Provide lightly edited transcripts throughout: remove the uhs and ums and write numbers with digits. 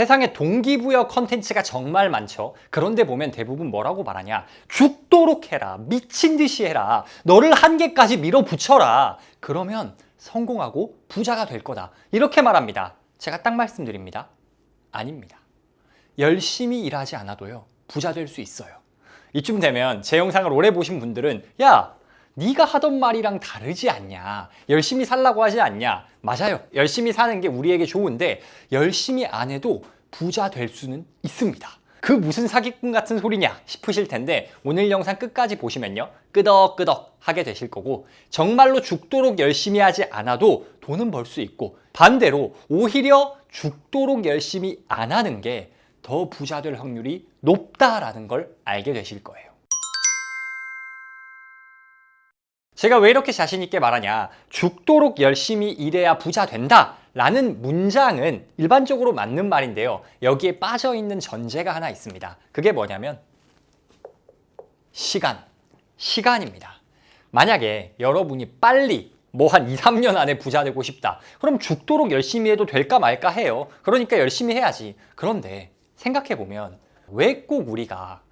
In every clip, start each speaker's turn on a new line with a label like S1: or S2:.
S1: 세상에 동기부여 컨텐츠가 정말 많죠. 그런데 보면 대부분 뭐라고 말하냐? 죽도록 해라. 미친 듯이 해라. 너를 한계까지 밀어붙여라. 그러면 성공하고 부자가 될 거다. 이렇게 말합니다. 제가 딱 말씀드립니다. 아닙니다. 열심히 일하지 않아도요. 부자 될 수 있어요. 이쯤 되면 제 영상을 오래 보신 분들은 야, 네가 하던 말이랑 다르지 않냐? 열심히 살라고 하지 않냐? 맞아요. 열심히 사는 게 우리에게 좋은데 열심히 안 해도 부자 될 수는 있습니다. 그 무슨 사기꾼 같은 소리냐 싶으실 텐데 오늘 영상 끝까지 보시면요. 끄덕끄덕 하게 되실 거고 정말로 죽도록 열심히 하지 않아도 돈은 벌 수 있고 반대로 오히려 죽도록 열심히 안 하는 게 더 부자 될 확률이 높다라는 걸 알게 되실 거예요. 제가 왜 이렇게 자신 있게 말하냐? 죽도록 열심히 일해야 부자 된다 라는 문장은 일반적으로 맞는 말인데요. 여기에 빠져있는 전제가 하나 있습니다. 그게 뭐냐면 시간입니다. 만약에 여러분이 빨리 한 2, 3년 안에 부자 되고 싶다. 그럼 죽도록 열심히 해도 될까 말까 해요. 그러니까 열심히 해야지. 그런데 생각해보면 왜 꼭 우리가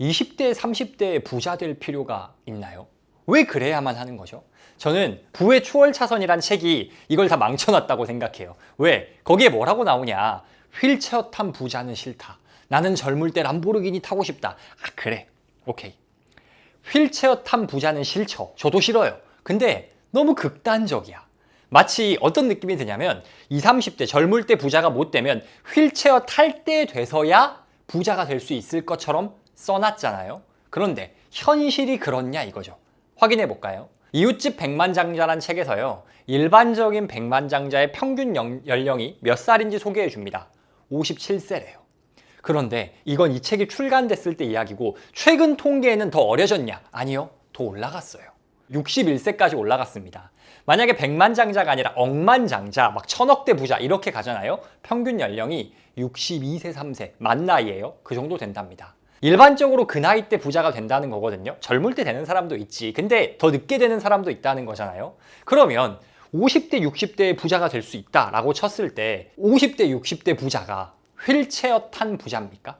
S1: 20대, 30대에 부자 될 필요가 있나요? 왜 그래야만 하는 거죠? 저는 부의 추월차선이란 책이 이걸 다 망쳐놨다고 생각해요. 왜? 거기에 뭐라고 나오냐? 휠체어 탄 부자는 싫다. 나는 젊을 때 람보르기니 타고 싶다. 아, 그래. 오케이. 휠체어 탄 부자는 싫죠. 저도 싫어요. 근데 너무 극단적이야. 마치 어떤 느낌이 드냐면 20, 30대 젊을 때 부자가 못 되면 휠체어 탈 때 돼서야 부자가 될 수 있을 것처럼 써놨잖아요. 그런데 현실이 그렇냐 이거죠. 확인해 볼까요? 이웃집 백만장자란 책에서요. 일반적인 백만장자의 평균 연령이 몇 살인지 소개해 줍니다. 57세래요. 그런데 이건 이 책이 출간됐을 때 이야기고 최근 통계에는 더 어려졌냐? 아니요. 더 올라갔어요. 61세까지 올라갔습니다. 만약에 백만장자가 아니라 억만장자, 막 천억대 부자 이렇게 가잖아요. 평균 연령이 62세, 3세, 만 나이예요. 그 정도 된답니다. 일반적으로 그 나이 때 부자가 된다는 거거든요. 젊을 때 되는 사람도 있지. 근데 더 늦게 되는 사람도 있다는 거잖아요. 그러면 50대, 60대에 부자가 될 수 있다라고 쳤을 때 50대, 60대 부자가 휠체어 탄 부자입니까?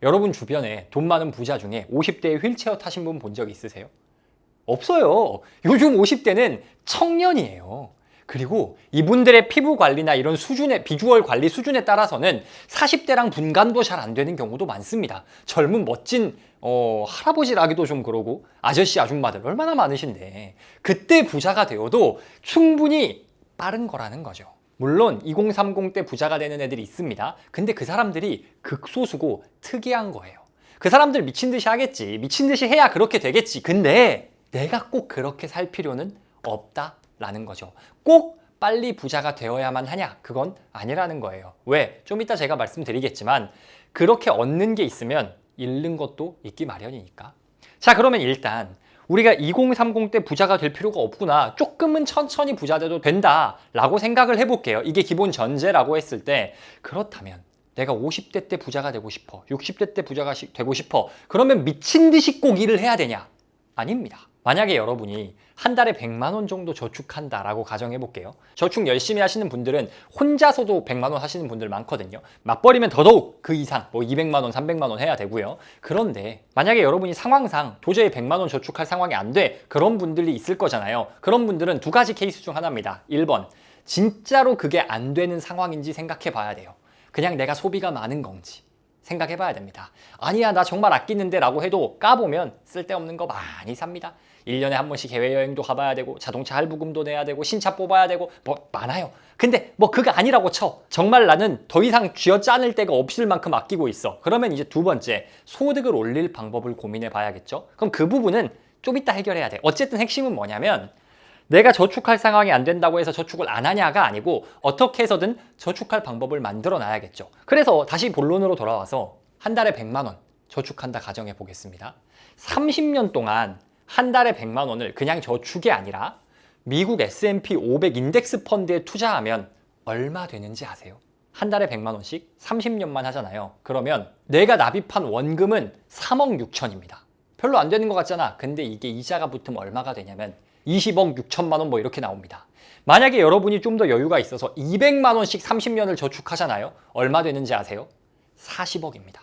S1: 여러분 주변에 돈 많은 부자 중에 50대에 휠체어 타신 분 본 적 있으세요? 없어요. 요즘 50대는 청년이에요. 그리고 이분들의 피부 관리나 이런 수준의 비주얼 관리 수준에 따라서는 40대랑 분간도 잘 안 되는 경우도 많습니다. 젊은 멋진 할아버지라기도 좀 그러고 아저씨 아줌마들 얼마나 많으신데 그때 부자가 되어도 충분히 빠른 거라는 거죠. 물론 2030 때 부자가 되는 애들이 있습니다. 근데 그 사람들이 극소수고 특이한 거예요. 그 사람들 미친 듯이 하겠지. 미친 듯이 해야 그렇게 되겠지. 근데 내가 꼭 그렇게 살 필요는 없다라는 거죠. 꼭 빨리 부자가 되어야만 하냐? 그건 아니라는 거예요. 왜? 좀 이따 제가 말씀드리겠지만 그렇게 얻는 게 있으면 잃는 것도 있기 마련이니까. 자, 그러면 일단 우리가 2030 때 부자가 될 필요가 없구나. 조금은 천천히 부자 돼도 된다라고 생각을 해볼게요. 이게 기본 전제라고 했을 때 그렇다면 내가 50대 때 부자가 되고 싶어. 60대 때 부자가 되고 싶어. 그러면 미친 듯이 꼭 일을 해야 되냐? 아닙니다. 만약에 여러분이 한 달에 100만 원 정도 저축한다라고 가정해 볼게요. 저축 열심히 하시는 분들은 혼자서도 100만 원 하시는 분들 많거든요. 맞벌이면 더더욱 그 이상 200만 원, 300만 원 해야 되고요. 그런데 만약에 여러분이 상황상 도저히 100만 원 저축할 상황이 안 돼. 그런 분들이 있을 거잖아요. 그런 분들은 두 가지 케이스 중 하나입니다. 1번, 진짜로 그게 안 되는 상황인지 생각해 봐야 돼요. 그냥 내가 소비가 많은 건지. 생각해 봐야 됩니다. 아니야, 나 정말 아끼는데 라고 해도 까보면 쓸데없는 거 많이 삽니다. 1년에 한 번씩 해외여행도 가봐야 되고 자동차 할부금도 내야 되고 신차 뽑아야 되고 많아요. 근데 그거 아니라고 쳐. 정말 나는 더 이상 쥐어짜낼 데가 없을 만큼 아끼고 있어. 그러면 이제 두 번째, 소득을 올릴 방법을 고민해 봐야겠죠. 그럼 그 부분은 좀 이따 해결해야 돼. 어쨌든 핵심은 뭐냐면 내가 저축할 상황이 안 된다고 해서 저축을 안 하냐가 아니고 어떻게 해서든 저축할 방법을 만들어 놔야겠죠. 그래서 다시 본론으로 돌아와서 한 달에 100만 원 저축한다 가정해 보겠습니다. 30년 동안 한 달에 100만 원을 그냥 저축이 아니라 미국 S&P 500 인덱스 펀드에 투자하면 얼마 되는지 아세요? 한 달에 100만 원씩 30년만 하잖아요. 그러면 내가 납입한 원금은 3억 6천입니다. 별로 안 되는 것 같잖아. 근데 이게 이자가 붙으면 얼마가 되냐면 20억 6천만 원 이렇게 나옵니다. 만약에 여러분이 좀 더 여유가 있어서 200만 원씩 30년을 저축하잖아요. 얼마 되는지 아세요? 40억입니다.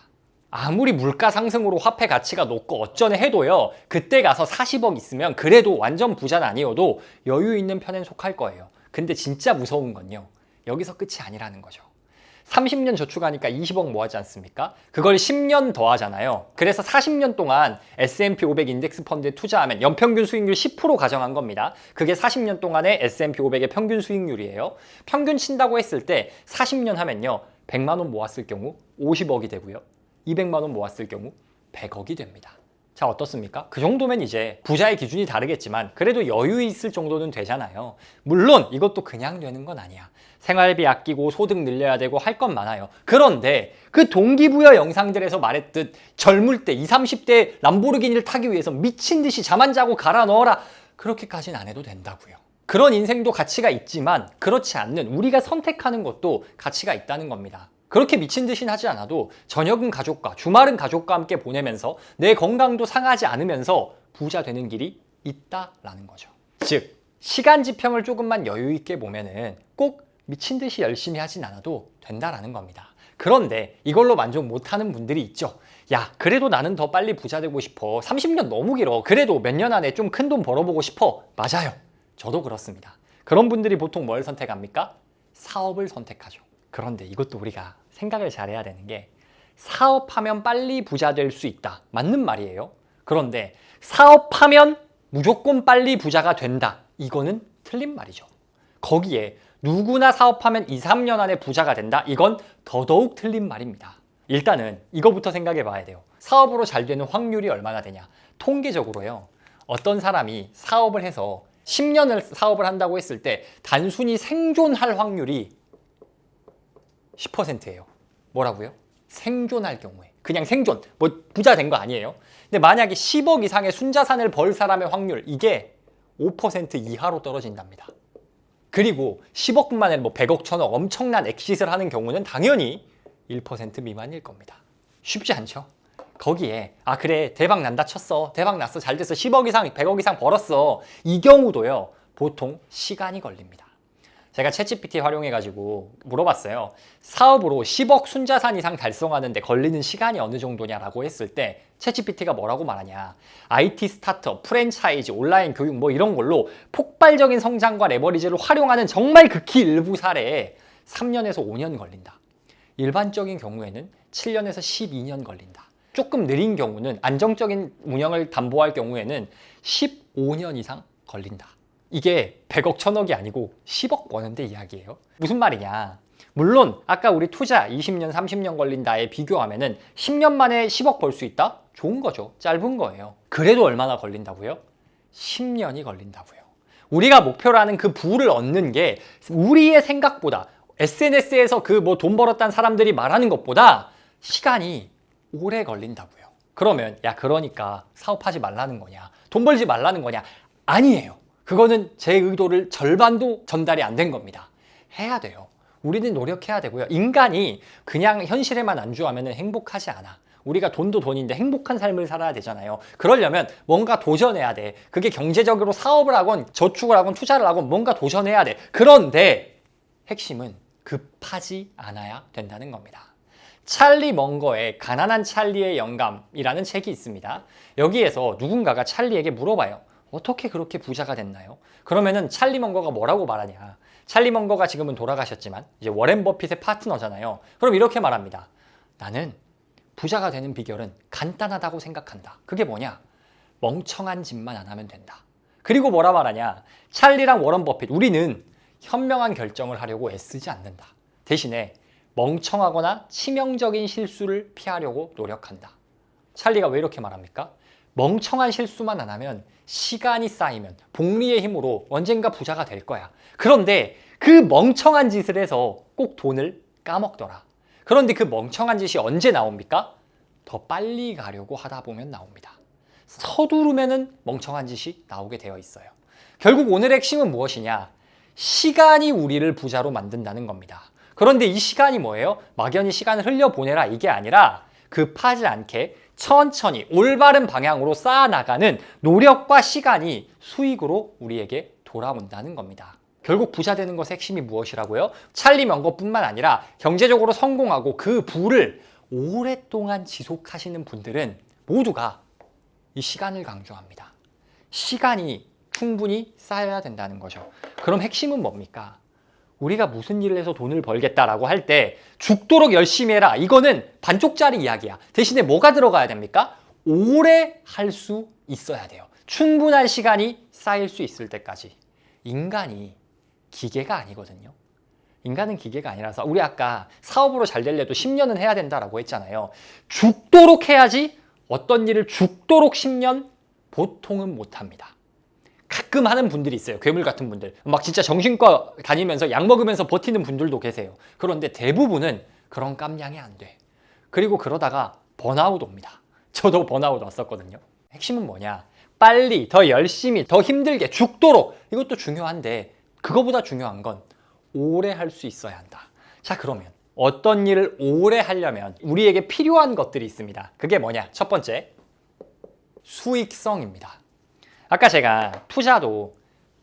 S1: 아무리 물가 상승으로 화폐 가치가 높고 어쩌네 해도요. 그때 가서 40억 있으면 그래도 완전 부자는 아니어도 여유 있는 편엔 속할 거예요. 근데 진짜 무서운 건요. 여기서 끝이 아니라는 거죠. 30년 저축하니까 20억 모았지 않습니까? 그걸 10년 더 하잖아요. 그래서 40년 동안 S&P 500 인덱스 펀드에 투자하면 연평균 수익률 10% 가정한 겁니다. 그게 40년 동안의 S&P 500의 평균 수익률이에요. 평균 친다고 했을 때 40년 하면요. 100만 원 모았을 경우 50억이 되고요. 200만 원 모았을 경우 100억이 됩니다. 자, 어떻습니까? 그 정도면 이제 부자의 기준이 다르겠지만 그래도 여유 있을 정도는 되잖아요. 물론 이것도 그냥 되는 건 아니야. 생활비 아끼고 소득 늘려야 되고 할 건 많아요. 그런데 그 동기부여 영상들에서 말했듯 젊을 때 20, 30대 람보르기니를 타기 위해서 미친 듯이 잠 안 자고 갈아 넣어라. 그렇게까지는 안 해도 된다고요. 그런 인생도 가치가 있지만 그렇지 않는 우리가 선택하는 것도 가치가 있다는 겁니다. 그렇게 미친 듯이 하지 않아도 저녁은 가족과 주말은 가족과 함께 보내면서 내 건강도 상하지 않으면서 부자 되는 길이 있다라는 거죠. 즉, 시간 지평을 조금만 여유 있게 보면은 꼭 미친 듯이 열심히 하진 않아도 된다라는 겁니다. 그런데 이걸로 만족 못하는 분들이 있죠. 야, 그래도 나는 더 빨리 부자 되고 싶어. 30년 너무 길어. 그래도 몇 년 안에 좀 큰 돈 벌어보고 싶어. 맞아요. 저도 그렇습니다. 그런 분들이 보통 뭘 선택합니까? 사업을 선택하죠. 그런데 이것도 우리가 생각을 잘해야 되는 게 사업하면 빨리 부자 될 수 있다. 맞는 말이에요. 그런데 사업하면 무조건 빨리 부자가 된다. 이거는 틀린 말이죠. 거기에 누구나 사업하면 2, 3년 안에 부자가 된다. 이건 더더욱 틀린 말입니다. 일단은 이거부터 생각해 봐야 돼요. 사업으로 잘 되는 확률이 얼마나 되냐. 통계적으로요. 어떤 사람이 사업을 해서 10년을 사업을 한다고 했을 때 단순히 생존할 확률이 10%예요. 뭐라고요? 생존할 경우에. 그냥 생존. 뭐 부자 된 거 아니에요. 근데 만약에 10억 이상의 순자산을 벌 사람의 확률 이게 5% 이하로 떨어진답니다. 그리고 10억뿐만 아니라 뭐 100억, 1000억 엄청난 엑싯을 하는 경우는 당연히 1% 미만일 겁니다. 쉽지 않죠? 거기에 아 그래 대박 난다 쳤어. 대박 났어. 잘 됐어. 10억 이상, 100억 이상 벌었어. 이 경우도요. 보통 시간이 걸립니다. 제가 챗GPT 활용해가지고 물어봤어요. 사업으로 10억 순자산 이상 달성하는데 걸리는 시간이 어느 정도냐라고 했을 때 챗GPT가 뭐라고 말하냐. IT 스타트업, 프랜차이즈, 온라인 교육 뭐 이런 걸로 폭발적인 성장과 레버리지를 활용하는 정말 극히 일부 사례에 3년에서 5년 걸린다. 일반적인 경우에는 7년에서 12년 걸린다. 조금 느린 경우는 안정적인 운영을 담보할 경우에는 15년 이상 걸린다. 이게 100억, 1000억이 아니고 10억 버는데 이야기예요. 무슨 말이냐. 물론 아까 우리 투자 20년, 30년 걸린다에 비교하면은 10년 만에 10억 벌 수 있다? 좋은 거죠. 짧은 거예요. 그래도 얼마나 걸린다고요? 10년이 걸린다고요. 우리가 목표로 하는 그 부를 얻는 게 우리의 생각보다 SNS에서 그 뭐 돈 벌었다는 사람들이 말하는 것보다 시간이 오래 걸린다고요. 그러면 야 그러니까 사업하지 말라는 거냐? 돈 벌지 말라는 거냐? 아니에요. 그거는 제 의도를 절반도 전달이 안 된 겁니다. 해야 돼요. 우리는 노력해야 되고요. 인간이 그냥 현실에만 안주하면 행복하지 않아. 우리가 돈도 돈인데 행복한 삶을 살아야 되잖아요. 그러려면 뭔가 도전해야 돼. 그게 경제적으로 사업을 하건 저축을 하건 투자를 하건 뭔가 도전해야 돼. 그런데 핵심은 급하지 않아야 된다는 겁니다. 찰리 먼거의 가난한 찰리의 영감이라는 책이 있습니다. 여기에서 누군가가 찰리에게 물어봐요. 어떻게 그렇게 부자가 됐나요? 그러면은 찰리 먼거가 뭐라고 말하냐. 찰리 먼거가 지금은 돌아가셨지만 이제 워렌 버핏의 파트너잖아요. 그럼 이렇게 말합니다. 나는 부자가 되는 비결은 간단하다고 생각한다. 그게 뭐냐? 멍청한 짓만 안 하면 된다. 그리고 뭐라 말하냐? 찰리랑 워런 버핏 우리는 현명한 결정을 하려고 애쓰지 않는다. 대신에 멍청하거나 치명적인 실수를 피하려고 노력한다. 찰리가 왜 이렇게 말합니까? 멍청한 실수만 안 하면 시간이 쌓이면 복리의 힘으로 언젠가 부자가 될 거야. 그런데 그 멍청한 짓을 해서 꼭 돈을 까먹더라. 그런데 그 멍청한 짓이 언제 나옵니까? 더 빨리 가려고 하다 보면 나옵니다. 서두르면은 멍청한 짓이 나오게 되어 있어요. 결국 오늘의 핵심은 무엇이냐? 시간이 우리를 부자로 만든다는 겁니다. 그런데 이 시간이 뭐예요? 막연히 시간을 흘려보내라 이게 아니라 급하지 않게 천천히 올바른 방향으로 쌓아나가는 노력과 시간이 수익으로 우리에게 돌아온다는 겁니다. 결국 부자 되는 것의 핵심이 무엇이라고요? 찰리 명거뿐만 아니라 경제적으로 성공하고 그 부를 오랫동안 지속하시는 분들은 모두가 이 시간을 강조합니다. 시간이 충분히 쌓여야 된다는 거죠. 그럼 핵심은 뭡니까? 우리가 무슨 일을 해서 돈을 벌겠다라고 할 때 죽도록 열심히 해라. 이거는 반쪽짜리 이야기야. 대신에 뭐가 들어가야 됩니까? 오래 할 수 있어야 돼요. 충분한 시간이 쌓일 수 있을 때까지. 인간이 기계가 아니거든요. 인간은 기계가 아니라서 우리 아까 사업으로 잘 되려도 10년은 해야 된다라고 했잖아요. 죽도록 해야지 어떤 일을 죽도록 10년 보통은 못합니다. 가끔 하는 분들이 있어요. 괴물 같은 분들. 막 진짜 정신과 다니면서 약 먹으면서 버티는 분들도 계세요. 그런데 대부분은 그런 깜냥이 안 돼. 그리고 그러다가 번아웃 옵니다. 저도 번아웃 왔었거든요. 핵심은 뭐냐? 빨리, 더 열심히, 더 힘들게, 죽도록. 이것도 중요한데 그거보다 중요한 건 오래 할 수 있어야 한다. 자, 그러면 어떤 일을 오래 하려면 우리에게 필요한 것들이 있습니다. 그게 뭐냐? 첫 번째, 수익성입니다. 아까 제가 투자도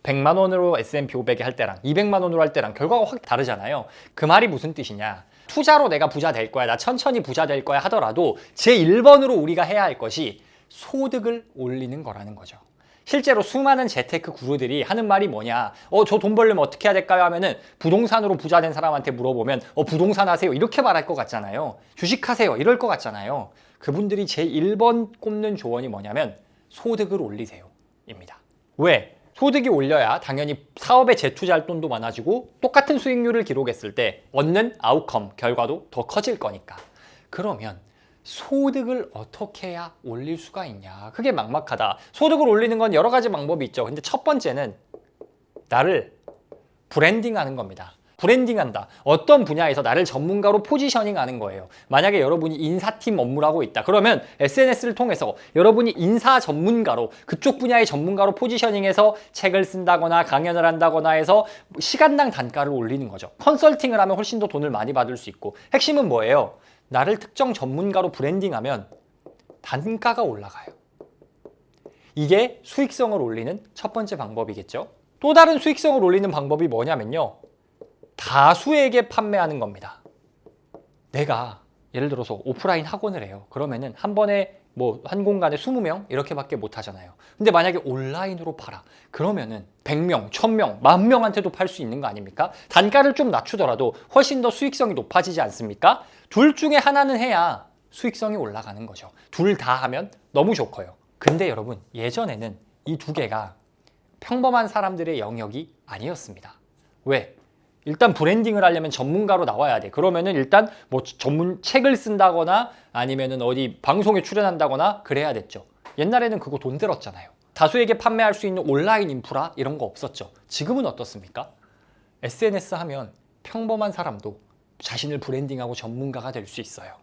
S1: 100만 원으로 S&P 500에 할 때랑 200만 원으로 할 때랑 결과가 확 다르잖아요. 그 말이 무슨 뜻이냐? 투자로 내가 부자 될 거야, 나 천천히 부자 될 거야 하더라도 제1번으로 우리가 해야 할 것이 소득을 올리는 거라는 거죠. 실제로 수많은 재테크 구루들이 하는 말이 뭐냐? 저 돈 벌려면 어떻게 해야 될까요? 하면은 부동산으로 부자 된 사람한테 물어보면 부동산 하세요 이렇게 말할 것 같잖아요. 주식하세요 이럴 것 같잖아요. 그분들이 제1번 꼽는 조언이 뭐냐면 소득을 올리세요 입니다. 왜? 소득이 올려야 당연히 사업에 재투자할 돈도 많아지고 똑같은 수익률을 기록했을 때 얻는 아웃컴, 결과도 더 커질 거니까. 그러면 소득을 어떻게 해야 올릴 수가 있냐? 그게 막막하다. 소득을 올리는 건 여러 가지 방법이 있죠. 근데 첫 번째는 나를 브랜딩하는 겁니다. 브랜딩한다. 어떤 분야에서 나를 전문가로 포지셔닝하는 거예요. 만약에 여러분이 인사팀 업무를 하고 있다. 그러면 SNS를 통해서 여러분이 인사 전문가로 그쪽 분야의 전문가로 포지셔닝해서 책을 쓴다거나 강연을 한다거나 해서 시간당 단가를 올리는 거죠. 컨설팅을 하면 훨씬 더 돈을 많이 받을 수 있고 핵심은 뭐예요? 나를 특정 전문가로 브랜딩하면 단가가 올라가요. 이게 수익성을 올리는 첫 번째 방법이겠죠. 또 다른 수익성을 올리는 방법이 뭐냐면요. 다수에게 판매하는 겁니다. 내가 예를 들어서 오프라인 학원을 해요. 그러면은 한 번에 한 공간에 20명 이렇게밖에 못 하잖아요. 근데 만약에 온라인으로 팔아. 그러면은 100명, 1000명, 10,000명한테도 팔 수 있는 거 아닙니까? 단가를 좀 낮추더라도 훨씬 더 수익성이 높아지지 않습니까? 둘 중에 하나는 해야 수익성이 올라가는 거죠. 둘 다 하면 너무 좋고요. 근데 여러분, 예전에는 이 두 개가 평범한 사람들의 영역이 아니었습니다. 왜? 일단 브랜딩을 하려면 전문가로 나와야 돼. 그러면은 일단 전문 책을 쓴다거나 아니면은 어디 방송에 출연한다거나 그래야 됐죠. 옛날에는 그거 돈 들었잖아요. 다수에게 판매할 수 있는 온라인 인프라 이런 거 없었죠. 지금은 어떻습니까? SNS 하면 평범한 사람도 자신을 브랜딩하고 전문가가 될 수 있어요.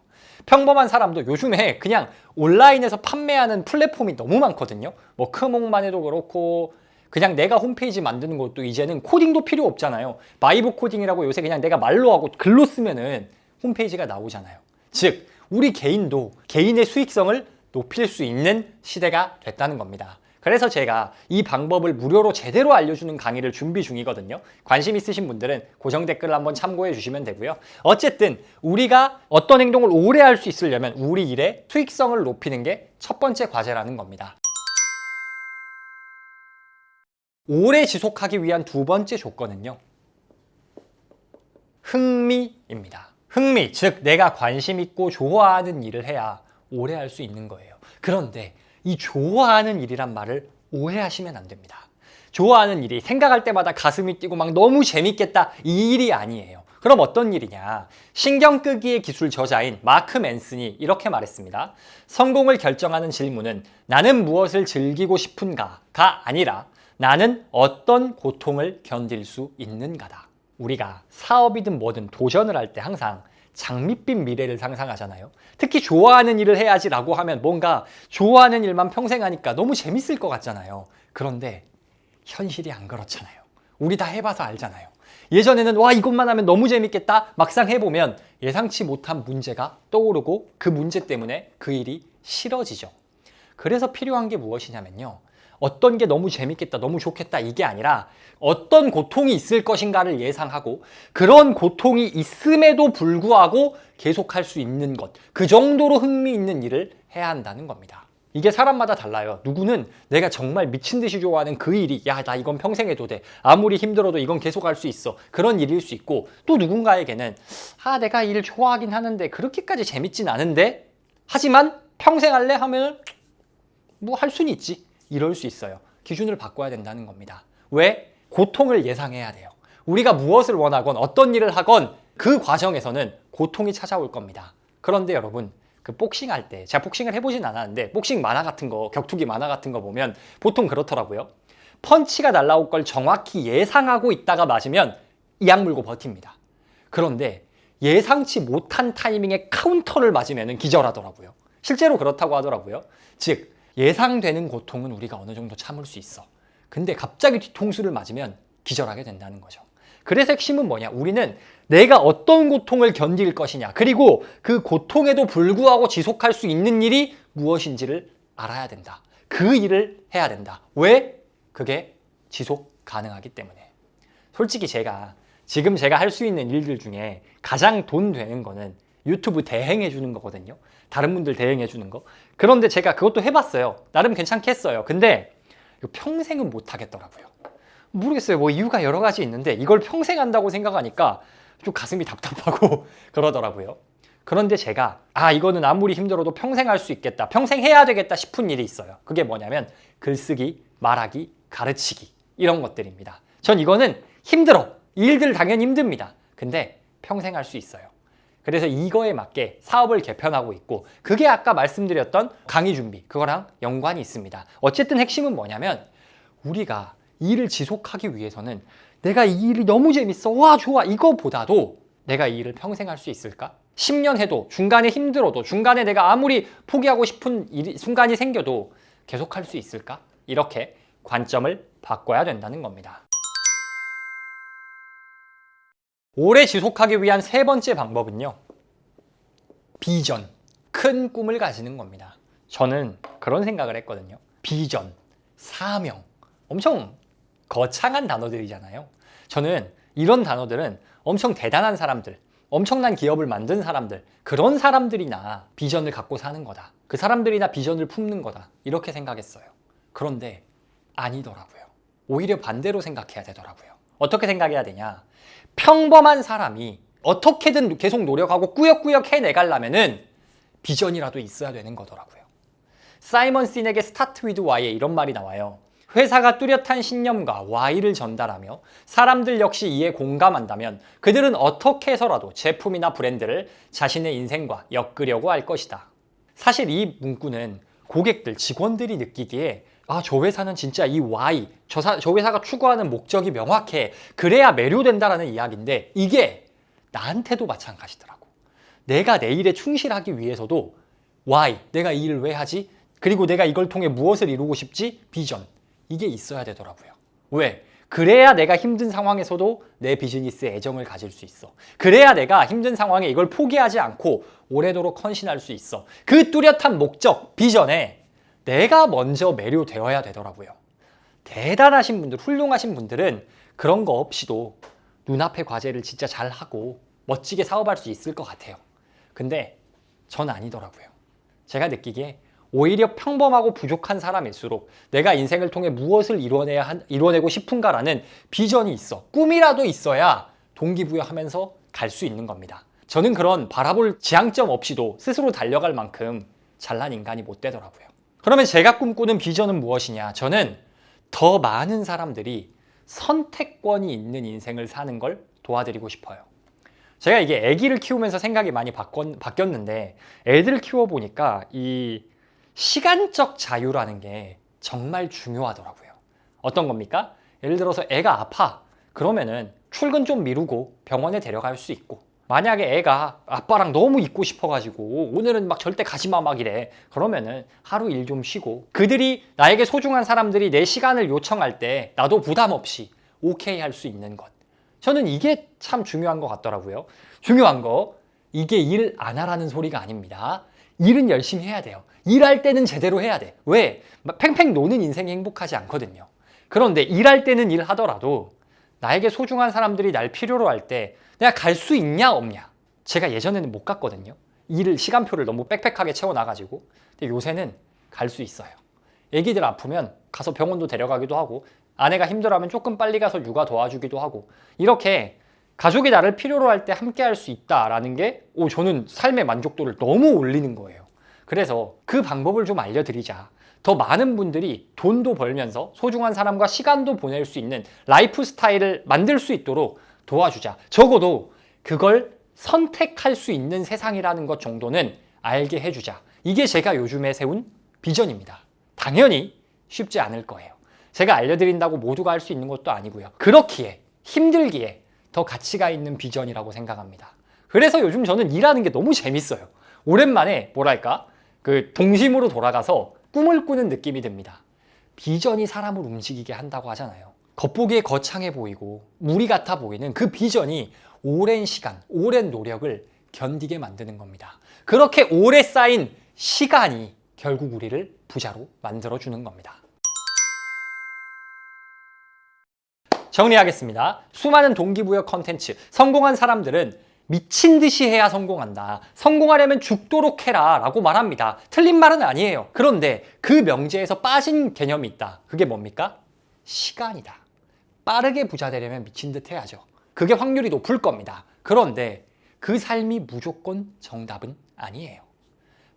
S1: 평범한 사람도 요즘에 그냥 온라인에서 판매하는 플랫폼이 너무 많거든요. 크몽만 해도 그렇고 그냥 내가 홈페이지 만드는 것도 이제는 코딩도 필요 없잖아요. 바이브 코딩이라고 요새 그냥 내가 말로 하고 글로 쓰면은 홈페이지가 나오잖아요. 즉, 우리 개인도 개인의 수익성을 높일 수 있는 시대가 됐다는 겁니다. 그래서 제가 이 방법을 무료로 제대로 알려주는 강의를 준비 중이거든요. 관심 있으신 분들은 고정 댓글을 한번 참고해 주시면 되고요. 어쨌든 우리가 어떤 행동을 오래 할 수 있으려면 우리 일의 수익성을 높이는 게 첫 번째 과제라는 겁니다. 오래 지속하기 위한 두 번째 조건은요. 흥미입니다. 흥미, 즉 내가 관심 있고 좋아하는 일을 해야 오래 할 수 있는 거예요. 그런데 이 좋아하는 일이란 말을 오해하시면 안 됩니다. 좋아하는 일이 생각할 때마다 가슴이 뛰고 막 너무 재밌겠다 이 일이 아니에요. 그럼 어떤 일이냐? 신경 끄기의 기술 저자인 마크 맨슨이 이렇게 말했습니다. 성공을 결정하는 질문은 나는 무엇을 즐기고 싶은가가 아니라 나는 어떤 고통을 견딜 수 있는가다. 우리가 사업이든 뭐든 도전을 할 때 항상 장밋빛 미래를 상상하잖아요. 특히 좋아하는 일을 해야지라고 하면 뭔가 좋아하는 일만 평생 하니까 너무 재밌을 것 같잖아요. 그런데 현실이 안 그렇잖아요. 우리 다 해봐서 알잖아요. 예전에는 와 이것만 하면 너무 재밌겠다 막상 해보면 예상치 못한 문제가 떠오르고 그 문제 때문에 그 일이 싫어지죠. 그래서 필요한 게 무엇이냐면요. 어떤 게 너무 재밌겠다, 너무 좋겠다 이게 아니라 어떤 고통이 있을 것인가를 예상하고 그런 고통이 있음에도 불구하고 계속할 수 있는 것, 그 정도로 흥미있는 일을 해야 한다는 겁니다. 이게 사람마다 달라요. 누구는 내가 정말 미친 듯이 좋아하는 그 일이 야, 나 이건 평생 해도 돼. 아무리 힘들어도 이건 계속할 수 있어. 그런 일일 수 있고 또 누군가에게는 내가 일 좋아하긴 하는데 그렇게까지 재밌진 않은데 하지만 평생 할래? 하면 뭐 할 수는 있지. 이럴 수 있어요. 기준을 바꿔야 된다는 겁니다. 왜? 고통을 예상해야 돼요. 우리가 무엇을 원하건 어떤 일을 하건 그 과정에서는 고통이 찾아올 겁니다. 그런데 여러분 그 복싱할 때 제가 복싱을 해보진 않았는데 복싱 만화 같은 거 격투기 만화 같은 거 보면 보통 그렇더라고요. 펀치가 날라올 걸 정확히 예상하고 있다가 맞으면 이악 물고 버팁니다. 그런데 예상치 못한 타이밍에 카운터를 맞으면 기절하더라고요. 실제로 그렇다고 하더라고요. 즉 예상되는 고통은 우리가 어느 정도 참을 수 있어. 근데 갑자기 뒤통수를 맞으면 기절하게 된다는 거죠. 그래서 핵심은 뭐냐? 우리는 내가 어떤 고통을 견딜 것이냐, 그리고 그 고통에도 불구하고 지속할 수 있는 일이 무엇인지를 알아야 된다. 그 일을 해야 된다. 왜? 그게 지속 가능하기 때문에. 솔직히 지금 제가 할 수 있는 일들 중에 가장 돈 되는 거는 유튜브 대행해 주는 거거든요. 다른 분들 대행해 주는 거. 그런데 제가 그것도 해봤어요. 나름 괜찮겠어요. 근데 평생은 못 하겠더라고요. 모르겠어요. 뭐 이유가 여러 가지 있는데 이걸 평생 한다고 생각하니까 좀 가슴이 답답하고 그러더라고요. 그런데 제가 이거는 아무리 힘들어도 평생 할 수 있겠다, 평생 해야 되겠다 싶은 일이 있어요. 그게 뭐냐면 글쓰기, 말하기, 가르치기 이런 것들입니다. 전 이거는 힘들어. 일들 당연히 힘듭니다. 근데 평생 할 수 있어요. 그래서 이거에 맞게 사업을 개편하고 있고 그게 아까 말씀드렸던 강의 준비 그거랑 연관이 있습니다. 어쨌든 핵심은 뭐냐면 우리가 일을 지속하기 위해서는 내가 이 일이 너무 재밌어, 와 좋아 이거보다도 내가 이 일을 평생 할 수 있을까? 10년 해도 중간에 힘들어도 중간에 내가 아무리 포기하고 싶은 순간이 생겨도 계속 할 수 있을까? 이렇게 관점을 바꿔야 된다는 겁니다. 오래 지속하기 위한 세 번째 방법은요. 비전, 큰 꿈을 가지는 겁니다. 저는 그런 생각을 했거든요. 비전, 사명, 엄청 거창한 단어들이잖아요. 저는 이런 단어들은 엄청 대단한 사람들, 엄청난 기업을 만든 사람들, 그런 사람들이나 비전을 갖고 사는 거다. 그 사람들이나 비전을 품는 거다. 이렇게 생각했어요. 그런데 아니더라고요. 오히려 반대로 생각해야 되더라고요. 어떻게 생각해야 되냐? 평범한 사람이 어떻게든 계속 노력하고 꾸역꾸역 해내가려면은 비전이라도 있어야 되는 거더라고요. 사이먼 시넥의 스타트 위드 Y에 이런 말이 나와요. 회사가 뚜렷한 신념과 Y를 전달하며 사람들 역시 이에 공감한다면 그들은 어떻게 해서라도 제품이나 브랜드를 자신의 인생과 엮으려고 할 것이다. 사실 이 문구는 고객들, 직원들이 느끼기에 저 회사는 진짜 이 Y, 저 회사가 추구하는 목적이 명확해. 그래야 매료된다라는 이야기인데 이게 나한테도 마찬가지더라고. 내가 내 일에 충실하기 위해서도 Y, 내가 이 일을 왜 하지? 그리고 내가 이걸 통해 무엇을 이루고 싶지? 비전. 이게 있어야 되더라고요. 왜? 그래야 내가 힘든 상황에서도 내 비즈니스에 애정을 가질 수 있어. 그래야 내가 힘든 상황에 이걸 포기하지 않고 오래도록 헌신할 수 있어. 그 뚜렷한 목적, 비전에 내가 먼저 매료되어야 되더라고요. 대단하신 분들, 훌륭하신 분들은 그런 거 없이도 눈앞의 과제를 진짜 잘하고 멋지게 사업할 수 있을 것 같아요. 근데 전 아니더라고요. 제가 느끼기에 오히려 평범하고 부족한 사람일수록 내가 인생을 통해 무엇을 이뤄내고 싶은가라는 비전이 있어. 꿈이라도 있어야 동기부여하면서 갈 수 있는 겁니다. 저는 그런 바라볼 지향점 없이도 스스로 달려갈 만큼 잘난 인간이 못 되더라고요. 그러면 제가 꿈꾸는 비전은 무엇이냐? 저는 더 많은 사람들이 선택권이 있는 인생을 사는 걸 도와드리고 싶어요. 제가 이게 아기를 키우면서 생각이 많이 바뀌었는데 애들을 키워보니까 이 시간적 자유라는 게 정말 중요하더라고요. 어떤 겁니까? 예를 들어서 애가 아파. 그러면은 출근 좀 미루고 병원에 데려갈 수 있고 만약에 애가 아빠랑 너무 있고 싶어가지고 오늘은 막 절대 가지마 막 이래. 그러면은 하루 일 좀 쉬고 그들이 나에게 소중한 사람들이 내 시간을 요청할 때 나도 부담 없이 오케이 할 수 있는 것. 저는 이게 참 중요한 것 같더라고요. 중요한 거 이게 일 안 하라는 소리가 아닙니다. 일은 열심히 해야 돼요. 일할 때는 제대로 해야 돼. 왜? 막 팽팽 노는 인생이 행복하지 않거든요. 그런데 일할 때는 일하더라도 나에게 소중한 사람들이 날 필요로 할 때 내가 갈 수 있냐 없냐. 제가 예전에는 못 갔거든요. 시간표를 너무 빽빽하게 채워놔가지고. 근데 요새는 갈 수 있어요. 애기들 아프면 가서 병원도 데려가기도 하고, 아내가 힘들어하면 조금 빨리 가서 육아 도와주기도 하고, 이렇게 가족이 나를 필요로 할 때 함께 할 수 있다라는 게 저는 삶의 만족도를 너무 올리는 거예요. 그래서 그 방법을 좀 알려드리자. 더 많은 분들이 돈도 벌면서 소중한 사람과 시간도 보낼 수 있는 라이프 스타일을 만들 수 있도록 도와주자. 적어도 그걸 선택할 수 있는 세상이라는 것 정도는 알게 해주자. 이게 제가 요즘에 세운 비전입니다. 당연히 쉽지 않을 거예요. 제가 알려드린다고 모두가 할 수 있는 것도 아니고요. 그렇기에 힘들기에 더 가치가 있는 비전이라고 생각합니다. 그래서 요즘 저는 일하는 게 너무 재밌어요. 오랜만에 그 동심으로 돌아가서 꿈을 꾸는 느낌이 듭니다. 비전이 사람을 움직이게 한다고 하잖아요. 겉보기에 거창해 보이고 무리 같아 보이는 그 비전이 오랜 시간, 오랜 노력을 견디게 만드는 겁니다. 그렇게 오래 쌓인 시간이 결국 우리를 부자로 만들어주는 겁니다. 정리하겠습니다. 수많은 동기부여 컨텐츠, 성공한 사람들은 미친 듯이 해야 성공한다. 성공하려면 죽도록 해라 라고 말합니다. 틀린 말은 아니에요. 그런데 그 명제에서 빠진 개념이 있다. 그게 뭡니까? 시간이다. 빠르게 부자 되려면 미친 듯 해야죠. 그게 확률이 높을 겁니다. 그런데 그 삶이 무조건 정답은 아니에요.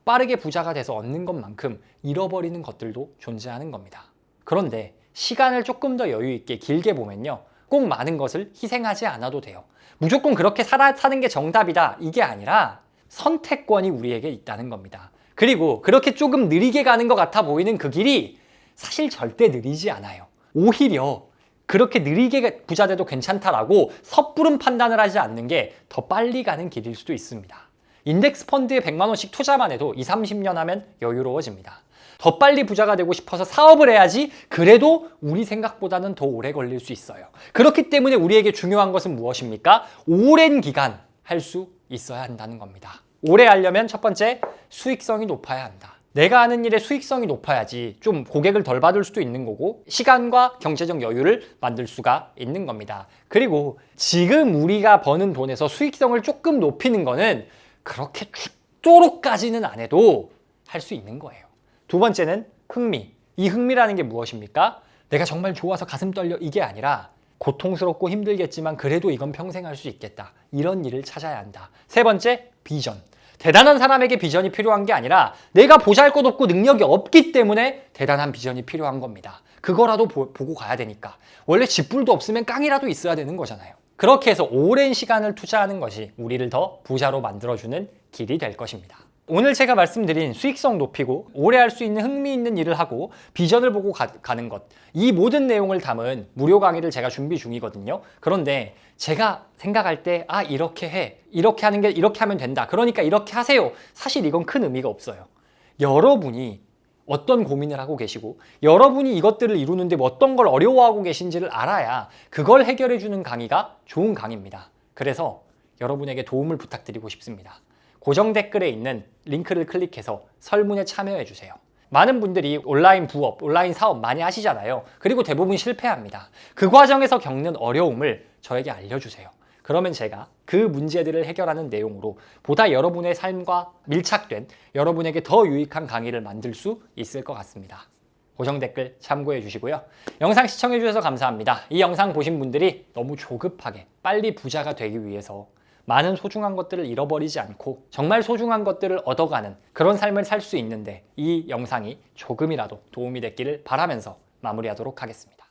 S1: 빠르게 부자가 돼서 얻는 것만큼 잃어버리는 것들도 존재하는 겁니다. 그런데 시간을 조금 더 여유 있게 길게 보면요. 꼭 많은 것을 희생하지 않아도 돼요. 무조건 그렇게 사는 게 정답이다. 이게 아니라 선택권이 우리에게 있다는 겁니다. 그리고 그렇게 조금 느리게 가는 것 같아 보이는 그 길이 사실 절대 느리지 않아요. 오히려 그렇게 느리게 부자 돼도 괜찮다라고 섣부른 판단을 하지 않는 게 더 빨리 가는 길일 수도 있습니다. 인덱스 펀드에 100만 원씩 투자만 해도 20, 30년 하면 여유로워집니다. 더 빨리 부자가 되고 싶어서 사업을 해야지 그래도 우리 생각보다는 더 오래 걸릴 수 있어요. 그렇기 때문에 우리에게 중요한 것은 무엇입니까? 오랜 기간 할 수 있어야 한다는 겁니다. 오래 하려면 첫 번째, 수익성이 높아야 한다. 내가 하는 일의 수익성이 높아야지 좀 고객을 덜 받을 수도 있는 거고 시간과 경제적 여유를 만들 수가 있는 겁니다. 그리고 지금 우리가 버는 돈에서 수익성을 조금 높이는 거는 그렇게 죽도록까지는 안 해도 할 수 있는 거예요. 두 번째는 흥미. 이 흥미라는 게 무엇입니까? 내가 정말 좋아서 가슴 떨려 이게 아니라 고통스럽고 힘들겠지만 그래도 이건 평생 할 수 있겠다. 이런 일을 찾아야 한다. 세 번째, 비전. 대단한 사람에게 비전이 필요한 게 아니라 내가 보잘것없고 능력이 없기 때문에 대단한 비전이 필요한 겁니다. 그거라도 보고 가야 되니까. 원래 집불도 없으면 깡이라도 있어야 되는 거잖아요. 그렇게 해서 오랜 시간을 투자하는 것이 우리를 더 부자로 만들어주는 길이 될 것입니다. 오늘 제가 말씀드린 수익성 높이고 오래 할 수 있는 흥미 있는 일을 하고 비전을 보고 가는 것, 이 모든 내용을 담은 무료 강의를 제가 준비 중이거든요. 그런데 제가 생각할 때 이렇게 해, 이렇게 하는 게 이렇게 하면 된다, 그러니까 이렇게 하세요. 사실 이건 큰 의미가 없어요. 여러분이 어떤 고민을 하고 계시고 여러분이 이것들을 이루는데 어떤 걸 어려워하고 계신지를 알아야 그걸 해결해 주는 강의가 좋은 강의입니다. 그래서 여러분에게 도움을 부탁드리고 싶습니다. 고정 댓글에 있는 링크를 클릭해서 설문에 참여해 주세요. 많은 분들이 온라인 부업, 온라인 사업 많이 하시잖아요. 그리고 대부분 실패합니다. 그 과정에서 겪는 어려움을 저에게 알려주세요. 그러면 제가 그 문제들을 해결하는 내용으로 보다 여러분의 삶과 밀착된 여러분에게 더 유익한 강의를 만들 수 있을 것 같습니다. 고정 댓글 참고해 주시고요. 영상 시청해 주셔서 감사합니다. 이 영상 보신 분들이 너무 조급하게 빨리 부자가 되기 위해서 많은 소중한 것들을 잃어버리지 않고 정말 소중한 것들을 얻어가는 그런 삶을 살 수 있는데 이 영상이 조금이라도 도움이 됐기를 바라면서 마무리하도록 하겠습니다.